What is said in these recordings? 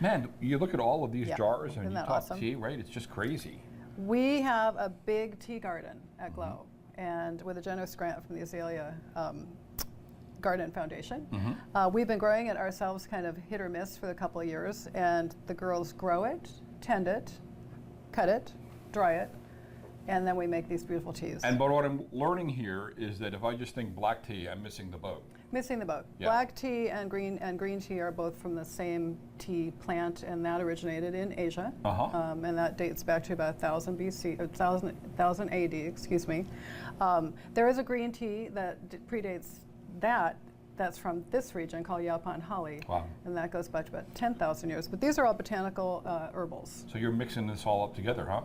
Man, you look at all of these jars and Isn't you that talk awesome? tea, right? It's just crazy. We have a big tea garden at Glow, and with a generous grant from the Azalea Garden Foundation. We've been growing it ourselves, kind of hit or miss for a couple of years, and the girls grow it, tend it, cut it, dry it, and then we make these beautiful teas. And but what I'm learning here is that if I just think black tea, I'm missing the boat. Missing the boat. Yeah. Black tea and green tea are both from the same tea plant, and that originated in Asia. And that dates back to about 1000 BC, or 1000 AD, excuse me. There is a green tea that predates that. That's from this region called Yaupon holly. Wow. And that goes back to about 10,000 years. But these are all botanical herbals. So you're mixing this all up together, huh?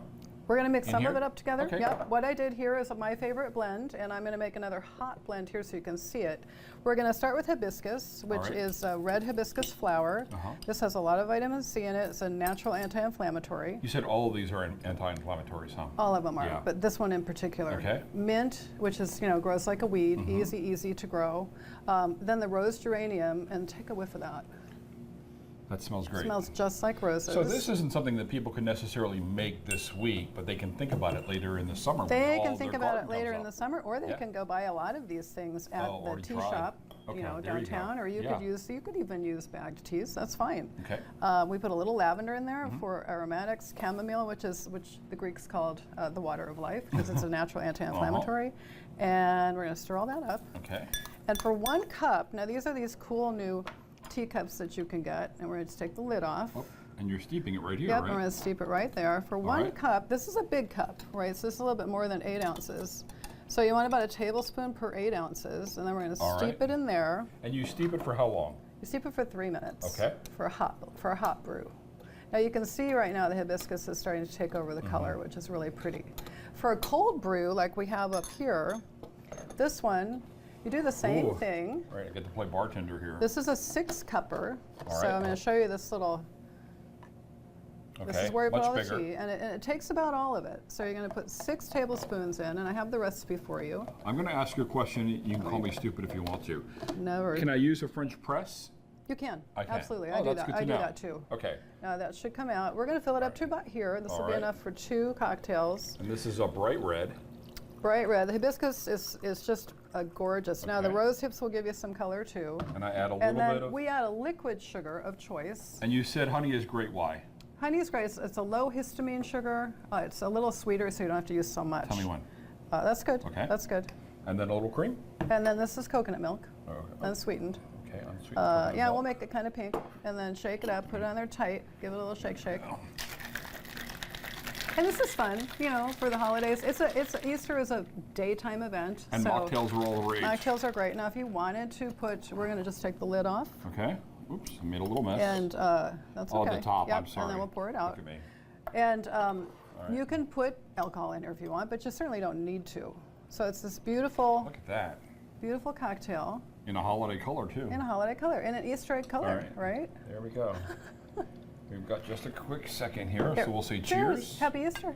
We're going to mix In some here? of it up together. Okay. Yep. What I did here is my favorite blend, and I'm going to make another hot blend here so you can see it. We're going to start with hibiscus, which is red hibiscus flower. This has a lot of vitamin C in it. It's a natural anti-inflammatory. You said all of these are anti-inflammatories, huh? All of them are, Yeah. but this one in particular. Okay. Mint, which is, grows like a weed, easy to grow. Then the rose geranium, and take a whiff of that. That smells great. Smells just like roses. So this isn't something that people can necessarily make this week, but they can think about it later in the summer. when They all can think their about garden it later comes in the up. summer, or they can go buy a lot of these things at the already tea tried. shop, Okay, there you go. downtown, or you Yeah. you could even use bagged teas. That's fine. Okay. We put a little lavender in there for aromatics, chamomile, which the Greeks called the water of life because it's a natural anti-inflammatory, and we're going to stir all that up. Okay. And for 1 cup, now these are these cool new teacups that you can get, and we're going to take the lid off. Oh, and you're steeping it right here, Yep, right? I'm going to steep it right there. For 1 right. cup, this is a big cup, right? So this is a little bit more than 8 ounces. So you want about a tablespoon per 8 ounces, and then we're going to steep it in there. And you steep it for how long? You steep it for 3 minutes. Okay. For a hot brew. Now you can see right now the hibiscus is starting to take over the color, which is really pretty. For a cold brew, like we have up here, this one, you do the same thing. All right, I get to play bartender here. This is a 6-cupper. All So right. I'm going to show you this little. This is where you put all the bigger. tea, and it takes about all of it. So you're going to put 6 tablespoons in, and I have the recipe for you. I'm going to ask you a question. You can call me stupid if you want to. No worries. Can I use a French press? You can. I can. Absolutely. Oh, I do that's that. good to I do know. that too. Okay. That should come out. We're going to fill it up to about here. This will be enough for 2 cocktails. And this is a bright red. Bright red. The hibiscus is just gorgeous. Now the rose hips will give you some color too. And I add a And little then bit of. we add a liquid sugar of choice. And you said honey is great. Why? Honey is great. It's a low histamine sugar. It's a little sweeter, so you don't have to use so much. Tell me when. That's good. Okay. That's good. And then a little cream. And then this is coconut milk, Oh, unsweetened. okay, unsweetened. Yeah, coconut we'll milk. make it kind of pink, and then shake it up, put it on there tight, give it a little shake. And this is fun, for the holidays. Easter is a daytime event. And so mocktails are all the rage. mocktails are great. Now, if you wanted to we're going to just take the lid off, Okay. Oops, I made a little mess. and that's Oh, okay. the top, Yep, I'm sorry. And then we'll pour it out. Look at me. And you can put alcohol in here if you want, but you certainly don't need to. So it's this beautiful, Look at that. beautiful cocktail In a holiday color, too. in a holiday color, in an Easter egg color, All right? There we go. We've got just a quick second here, Here. so we'll say cheers. Happy Easter.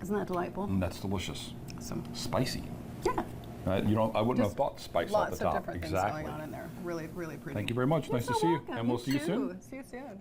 Isn't that delightful? That's delicious. Awesome. Spicy. Yeah. I wouldn't have Just thought spice at Lots the of top. different Exactly. things going on in there. Really, really pretty. Thank you very much. You're Nice so to see you. welcome. And we'll You see you soon. too. See you soon.